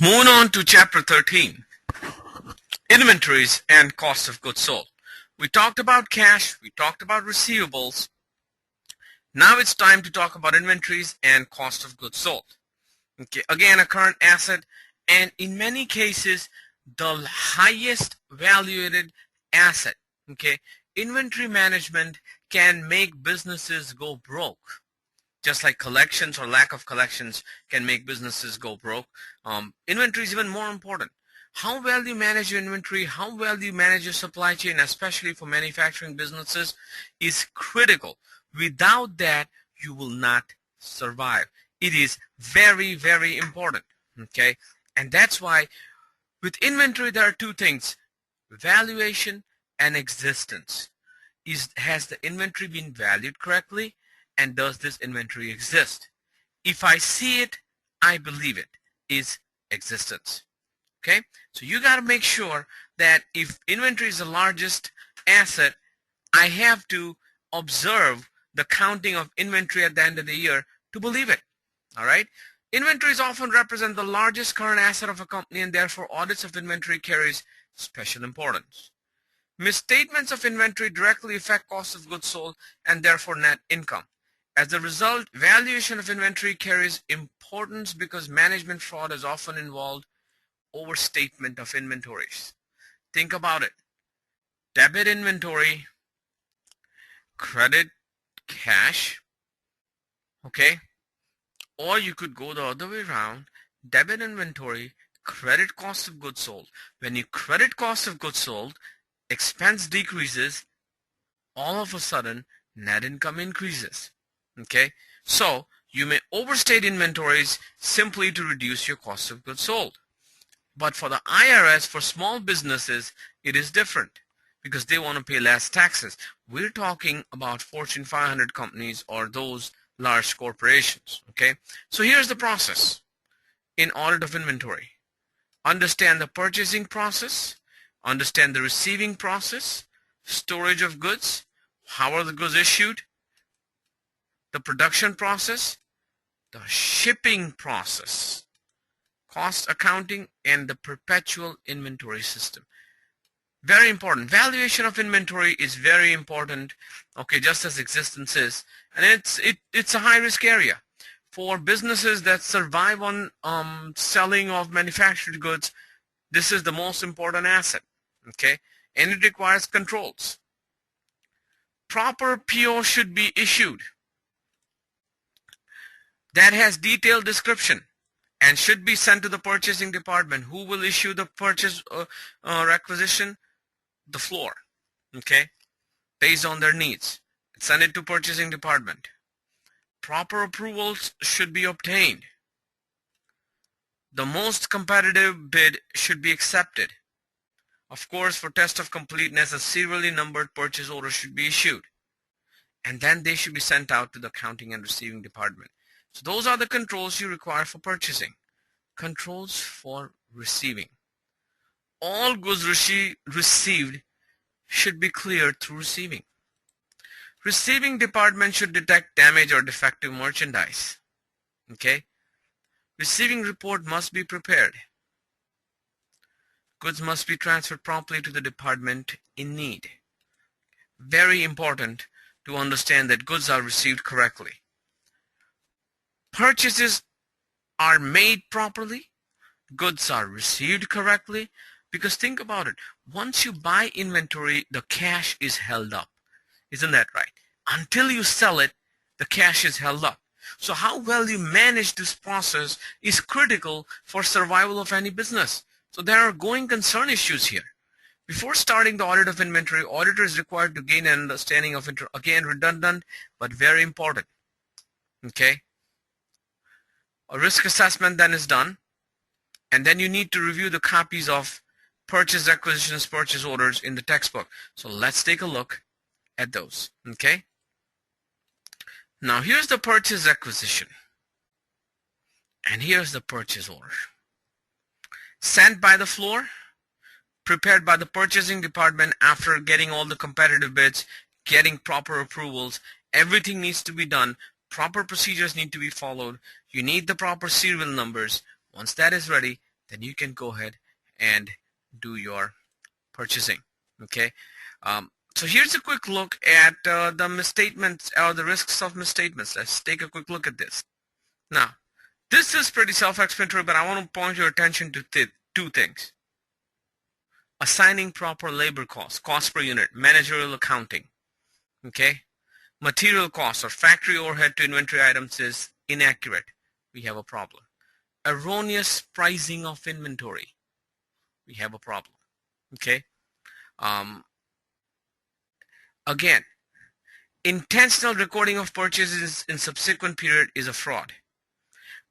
Moving on to chapter 13, inventories and cost of goods sold. We talked about cash, we talked about receivables. Now it's time to talk about inventories and cost of goods sold. Okay, again, a current asset, and in many cases, the highest valued asset. Okay, inventory management can make businesses go broke. Just like collections or lack of collections can make businesses go broke, inventory is even more important. How well you manage your inventory, how well you manage your supply chain, especially for manufacturing businesses, is critical. Without that, you will not survive. It is very, very important. Okay, and that's why with inventory there are two things: valuation and existence. Has the inventory been valued correctly, and does this inventory exist? If I see it, I believe it is existence. Okay, so you got to make sure that if inventory is the largest asset, I have to observe the counting of inventory at the end of the year to believe it. All right, inventories often represent the largest current asset of a company, and therefore audits of inventory carries special importance. Misstatements of inventory directly affect cost of goods sold and therefore net income. As a result, valuation of inventory carries importance because management fraud is often involved overstatement of inventories. Think about it. Debit inventory, credit cash, okay? Or you could go the other way around. Debit inventory, credit cost of goods sold. When you credit cost of goods sold, expense decreases, all of a sudden net income increases. Okay, so you may overstate inventories simply to reduce your cost of goods sold. But for the IRS, for small businesses, it is different because they want to pay less taxes. We're talking about Fortune 500 companies or those large corporations. Okay, so here's the process in audit of inventory. Understand the purchasing process, understand the receiving process, storage of goods, how are the goods issued, the production process, the shipping process, cost accounting, and the perpetual inventory system. Very important. Valuation of inventory is very important, okay, just as existence is. And it's a high-risk area. For businesses that survive on selling of manufactured goods, this is the most important asset, okay? And it requires controls. Proper PO should be issued that has detailed description and should be sent to the purchasing department. Who will issue the purchase requisition? The floor, okay, based on their needs. Send it to purchasing department. Proper approvals should be obtained. The most competitive bid should be accepted. Of course, for test of completeness, a serially numbered purchase order should be issued, and then they should be sent out to the accounting and receiving department. So those are the controls you require for purchasing. Controls for receiving. All goods received should be cleared through receiving. Receiving department should detect damage or defective merchandise. Okay? Receiving report must be prepared. Goods must be transferred promptly to the department in need. Very important to understand that goods are received correctly. Purchases are made properly. Goods are received correctly. Because think about it. Once you buy inventory, the cash is held up. Isn't that right? Until you sell it, the cash is held up. So how well you manage this process is critical for survival of any business. So there are going concern issues here. Before starting the audit of inventory, auditor is required to gain an understanding of inventory. Again, redundant, but very important. Okay? A risk assessment then is done. And then you need to review the copies of purchase requisitions, purchase orders in the textbook. So let's take a look at those. Okay? Now here's the purchase requisition. And here's the purchase order. Sent by the floor, prepared by the purchasing department after getting all the competitive bids, getting proper approvals. Everything needs to be done. Proper procedures need to be followed. You need the proper serial numbers. Once that is ready, then you can go ahead and do your purchasing. Okay. So here's a quick look at the misstatements or the risks of misstatements. Let's take a quick look at this. Now, this is pretty self-explanatory, but I want to point your attention to two things. Assigning proper labor costs, cost per unit, managerial accounting. Okay. Material costs or factory overhead to inventory items is inaccurate. We have a problem. Erroneous pricing of inventory. We have a problem. Okay. Again, intentional recording of purchases in subsequent period is a fraud.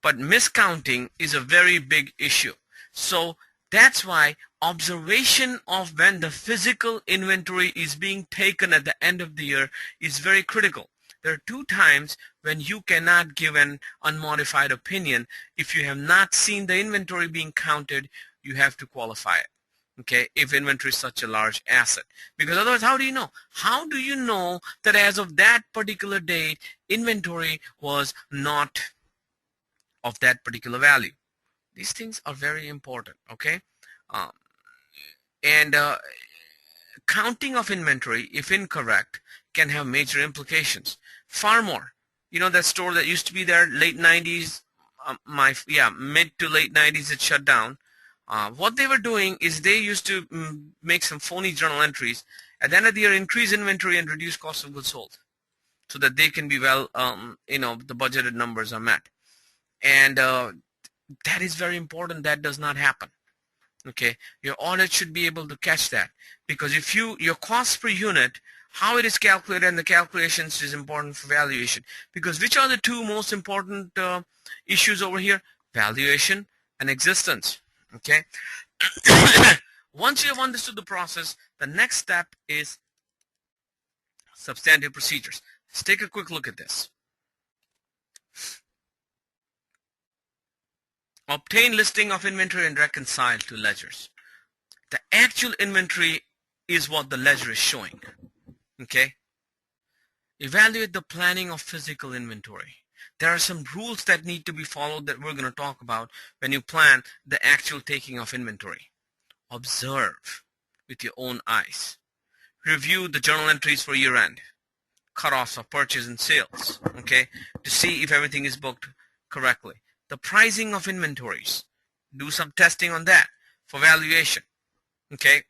But miscounting is a very big issue. So that's why observation of when the physical inventory is being taken at the end of the year is very critical. There are two times when you cannot give an unmodified opinion. If you have not seen the inventory being counted, you have to qualify it. Okay, if inventory is such a large asset. Because otherwise, how do you know? How do you know that as of that particular date, inventory was not of that particular value? These things are very important, okay? And counting of inventory, if incorrect, can have major implications. Far more. You know that store that used to be there, late 90s, mid to late 90s, it shut down. What they were doing is they used to make some phony journal entries. At the end of the year, increase inventory and reduce cost of goods sold so that they can be well, the budgeted numbers are met. And that is very important. That does not happen. Okay, your audit should be able to catch that, because if your cost per unit, how it is calculated and the calculations is important for valuation. Because which are the two most important issues over here? Valuation and existence. Okay. Once you have understood the process, the next step is substantive procedures. Let's take a quick look at this. Obtain listing of inventory and reconcile to ledgers. The actual inventory is what the ledger is showing. Okay. Evaluate the planning of physical inventory. There are some rules that need to be followed that we're going to talk about when you plan the actual taking of inventory. Observe with your own eyes. Review the journal entries for year-end, cutoffs of purchase and sales, okay, to see if everything is booked correctly. The pricing of inventories, do some testing on that for valuation, okay.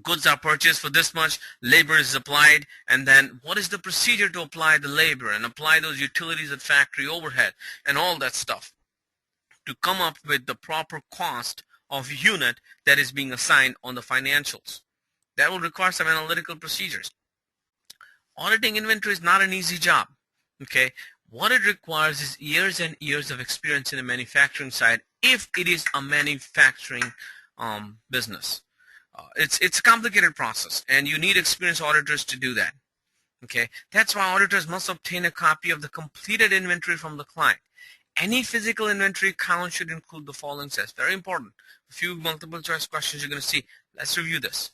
Goods are purchased for this much, labor is applied, and then what is the procedure to apply the labor and apply those utilities at factory overhead and all that stuff to come up with the proper cost of unit that is being assigned on the financials. That will require some analytical procedures. Auditing inventory is not an easy job. Okay, what it requires is years and years of experience in the manufacturing side if it is a manufacturing business. It's a complicated process, and you need experienced auditors to do that. Okay, that's why auditors must obtain a copy of the completed inventory from the client. Any physical inventory count should include the following steps. Very important. A few multiple choice questions you're going to see. Let's review this.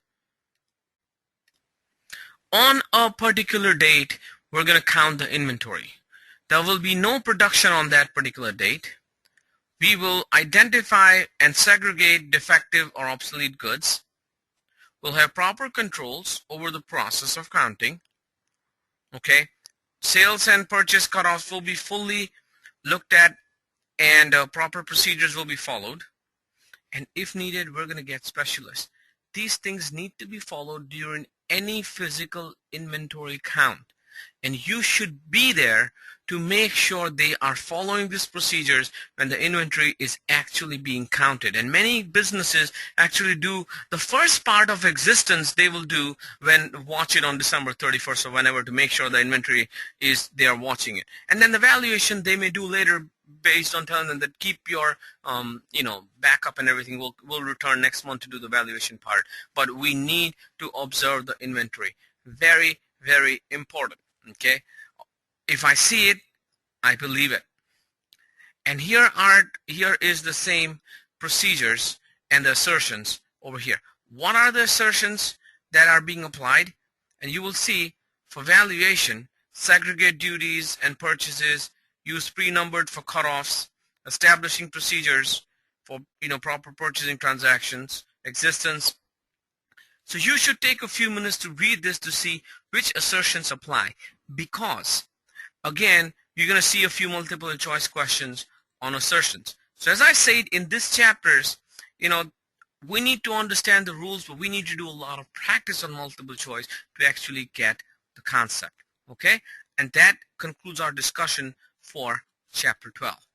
On a particular date, we're going to count the inventory. There will be no production on that particular date. We will identify and segregate defective or obsolete goods. We'll have proper controls over the process of counting. Okay, sales and purchase cutoffs will be fully looked at, and proper procedures will be followed. And if needed, we're going to get specialists. These things need to be followed during any physical inventory count, and you should be there to make sure they are following these procedures when the inventory is actually being counted. And many businesses actually do the first part of existence, they will do when watch it on December 31st or whenever, to make sure the inventory is, they are watching it. And then the valuation they may do later based on telling them that keep your backup and everything. We'll return next month to do the valuation part. But we need to observe the inventory. Very, very important. Okay. If I see it, I believe it. And here is the same procedures and the assertions over here. What are the assertions that are being applied? And you will see for valuation, segregate duties and purchases, use pre-numbered for cutoffs, establishing procedures for proper purchasing transactions, existence. So you should take a few minutes to read this to see which assertions apply, because again, you're going to see a few multiple choice questions on assertions. So as I said in this chapters, we need to understand the rules, but we need to do a lot of practice on multiple choice to actually get the concept. Okay, and that concludes our discussion for chapter 12.